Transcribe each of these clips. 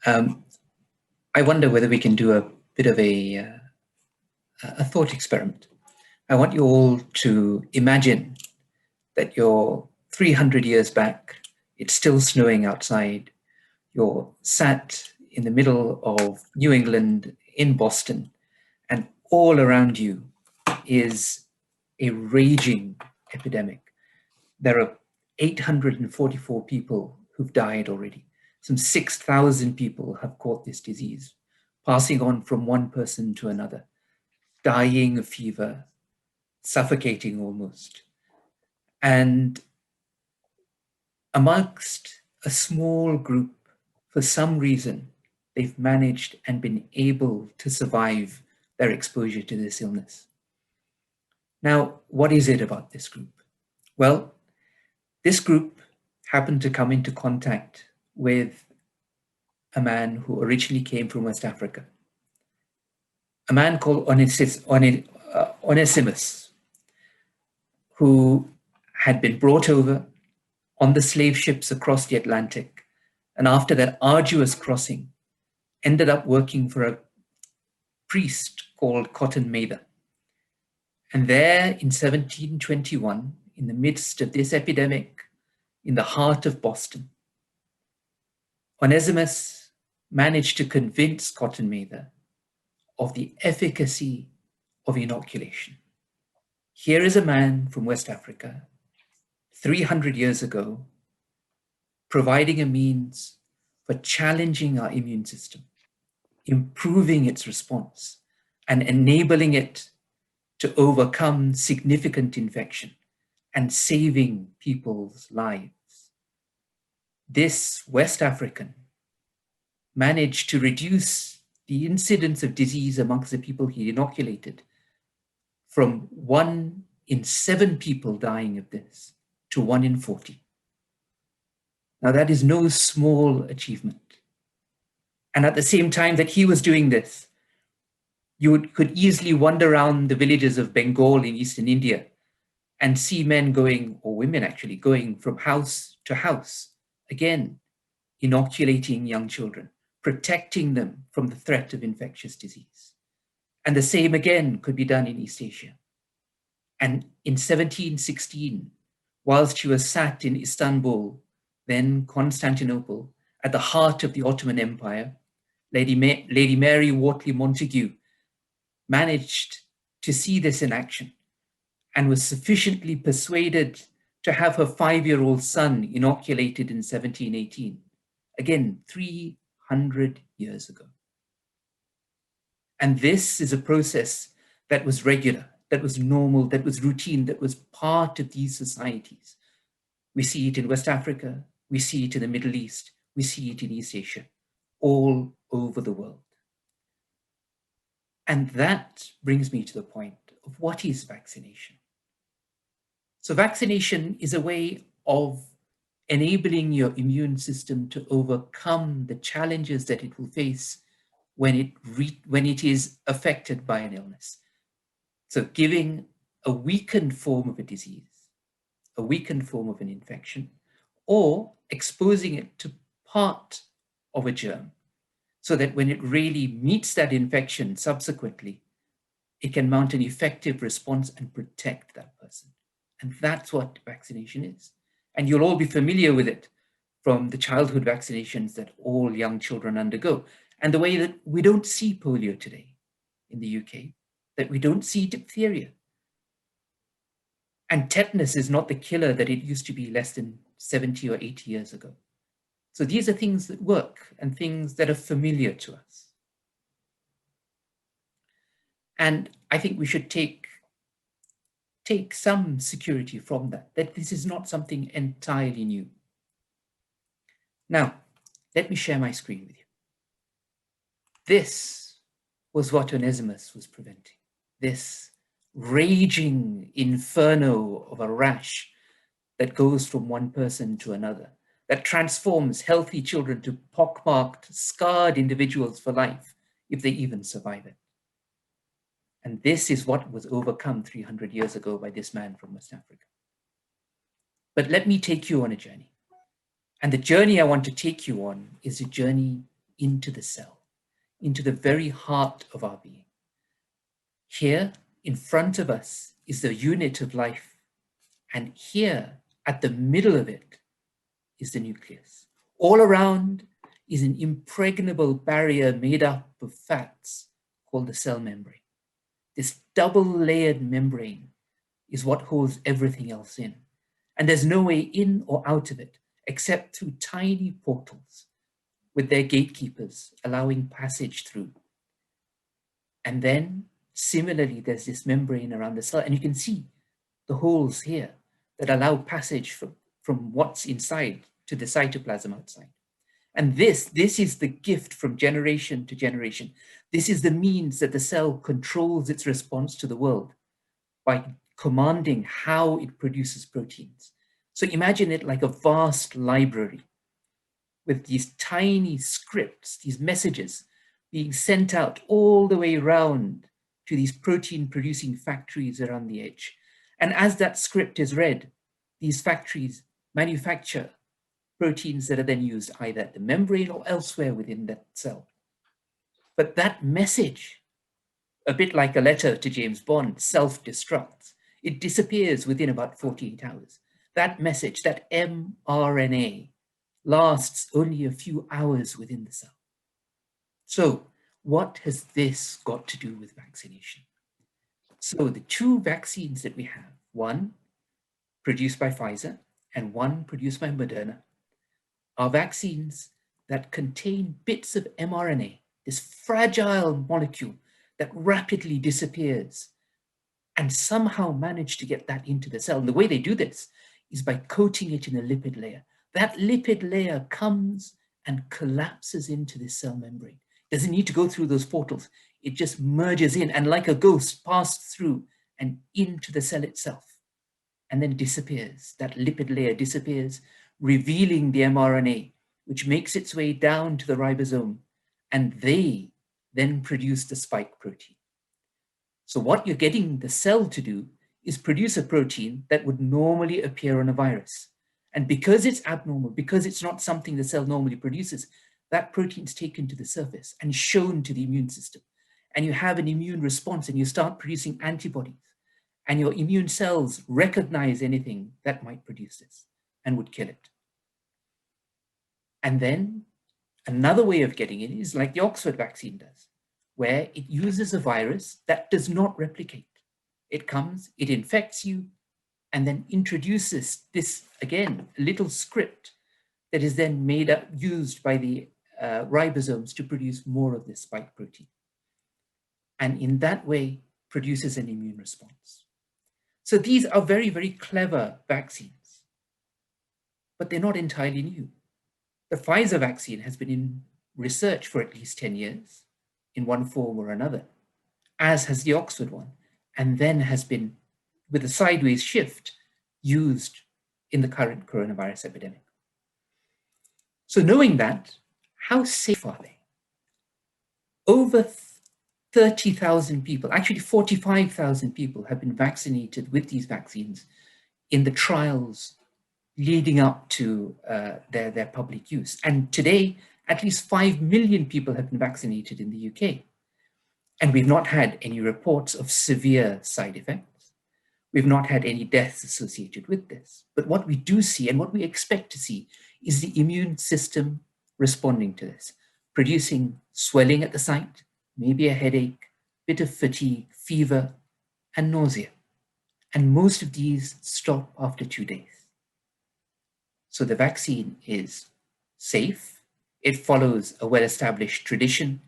Um, I wonder whether we can do a bit of a thought experiment. I want you all to imagine that you're 300 years back, it's still snowing outside, you're sat in the middle of New England in Boston, and all around you is a raging epidemic. There are 844 people who've died already. Some 6,000 people have caught this disease, passing on from one person to another, dying of fever, suffocating almost. And amongst a small group, for some reason, they've managed and been able to survive their exposure to this illness. Now, what is it about this group? Well, this group happened to come into contact with a man who originally came from West Africa, a man called Onesimus, who had been brought over on the slave ships across the Atlantic, and after that arduous crossing, ended up working for a priest called Cotton Mather. And there in 1721, in the midst of this epidemic, in the heart of Boston, Onesimus managed to convince Cotton Mather of the efficacy of inoculation. Here is a man from West Africa, 300 years ago, providing a means for challenging our immune system, improving its response, and enabling it to overcome significant infection and saving people's lives. This West African managed to reduce the incidence of disease amongst the people he inoculated from 1 in 7 people dying of this to 1 in 40. Now that is no small achievement. And at the same time that he was doing this, you could easily wander around the villages of Bengal in eastern India and see men going, or women actually, going from house to house, again, inoculating young children, protecting them from the threat of infectious disease. And the same again could be done in East Asia. And in 1716, whilst she was sat in Istanbul, then Constantinople, at the heart of the Ottoman Empire, Lady Mary Wortley Montagu managed to see this in action and was sufficiently persuaded to have her 5-year-old son inoculated in 1718, again, 300 years ago. And this is a process that was regular, that was normal, that was routine, that was part of these societies. We see it in West Africa, we see it in the Middle East, we see it in East Asia, all over the world. And that brings me to the point of what is vaccination? So vaccination is a way of enabling your immune system to overcome the challenges that it will face when it is affected by an illness. So giving a weakened form of a disease, a weakened form of an infection, or exposing it to part of a germ, so that when it really meets that infection subsequently, it can mount an effective response and protect that person. And that's what vaccination is. And you'll all be familiar with it from the childhood vaccinations that all young children undergo, and the way that we don't see polio today in the UK, that we don't see diphtheria. And tetanus is not the killer that it used to be less than 70 or 80 years ago. So these are things that work and things that are familiar to us. And I think we should take some security from that this is not something entirely new. Now, let me share my screen with you. This was what Onesimus was preventing. This raging inferno of a rash that goes from one person to another, that transforms healthy children to pockmarked, scarred individuals for life, if they even survive it. And this is what was overcome 300 years ago by this man from West Africa. But let me take you on a journey. And the journey I want to take you on is a journey into the cell, into the very heart of our being. Here in front of us is the unit of life, and here at the middle of it is the nucleus. All around is an impregnable barrier made up of fats called the cell membrane. This double-layered membrane is what holds everything else in. And there's no way in or out of it except through tiny portals with their gatekeepers allowing passage through. And then similarly, there's this membrane around the cell, and you can see the holes here that allow passage from what's inside to the cytoplasm outside. And this is the gift from generation to generation. This is the means that the cell controls its response to the world by commanding how it produces proteins. So imagine it like a vast library with these tiny scripts, these messages being sent out all the way around to these protein-producing factories around the edge. And as that script is read, these factories manufacture proteins that are then used either at the membrane or elsewhere within that cell. But that message, a bit like a letter to James Bond, self-destructs. It disappears within about 48 hours. That message, that mRNA, lasts only a few hours within the cell. So what has this got to do with vaccination? So the two vaccines that we have, one produced by Pfizer and one produced by Moderna, are vaccines that contain bits of mRNA, this fragile molecule that rapidly disappears, and somehow manage to get that into the cell. And the way they do this is by coating it in a lipid layer. That lipid layer comes and collapses into the cell membrane. It doesn't need to go through those portals. It just merges in and like a ghost passed through and into the cell itself, and then disappears. That lipid layer disappears, revealing the mRNA, which makes its way down to the ribosome, and they then produce the spike protein. So what you're getting the cell to do is produce a protein that would normally appear on a virus. And because it's abnormal, because it's not something the cell normally produces, that protein is taken to the surface and shown to the immune system. And you have an immune response and you start producing antibodies. And your immune cells recognize anything that might produce this and would kill it. And then another way of getting it is like the Oxford vaccine does, where it uses a virus that does not replicate. It comes, it infects you, and then introduces this, again, little script that is then made up, used by the ribosomes to produce more of this spike protein. And in that way, produces an immune response. So these are very, very clever vaccines, but they're not entirely new. The Pfizer vaccine has been in research for at least 10 years in one form or another, as has the Oxford one, and then has been, with a sideways shift, used in the current coronavirus epidemic. So knowing that, how safe are they? Over 30,000 people, actually 45,000 people have been vaccinated with these vaccines in the trials leading up to their public use. And today, at least 5 million people have been vaccinated in the UK. And we've not had any reports of severe side effects. We've not had any deaths associated with this. But what we do see and what we expect to see is the immune system responding to this, producing swelling at the site, maybe a headache, bit of fatigue, fever, and nausea. And most of these stop after 2 days. So the vaccine is safe, it follows a well-established tradition,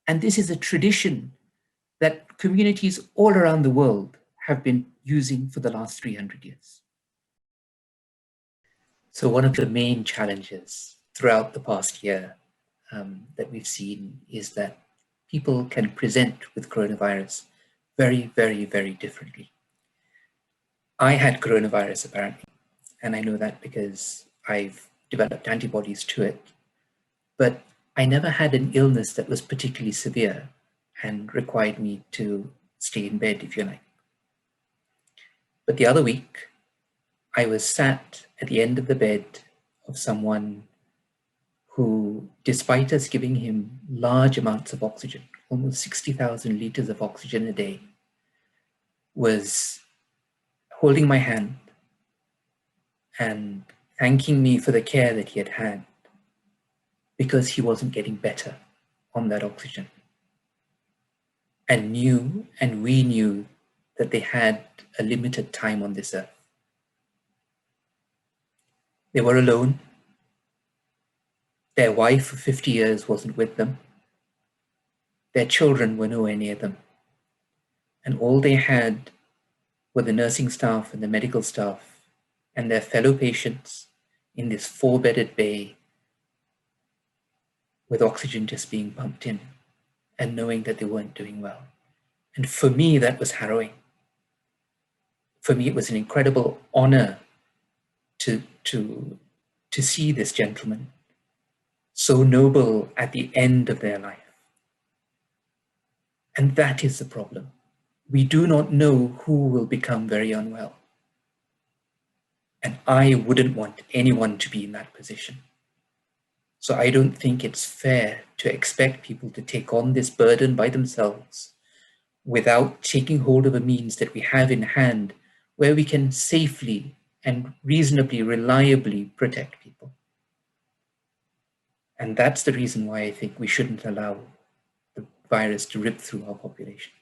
and this is a tradition that communities all around the world have been using for the last 300 years. So one of the main challenges throughout the past year that we've seen is that people can present with coronavirus very, very, very differently. I had coronavirus apparently, and I know that because I've developed antibodies to it, but I never had an illness that was particularly severe and required me to stay in bed, if you like. But the other week, I was sat at the end of the bed of someone who, despite us giving him large amounts of oxygen, almost 60,000 liters of oxygen a day, was holding my hand and thanking me for the care that he had had because he wasn't getting better on that oxygen. And we knew that they had a limited time on this earth. They were alone. Their wife of 50 years wasn't with them. Their children were nowhere near them. And all they had were the nursing staff and the medical staff and their fellow patients in this 4-bedded bay with oxygen just being pumped in and knowing that they weren't doing well. And for me, that was harrowing. For me, it was an incredible honor to see this gentleman so noble at the end of their life. And that is the problem. We do not know who will become very unwell. And I wouldn't want anyone to be in that position. So I don't think it's fair to expect people to take on this burden by themselves without taking hold of a means that we have in hand where we can safely and reasonably, reliably protect people. And that's the reason why I think we shouldn't allow the virus to rip through our population.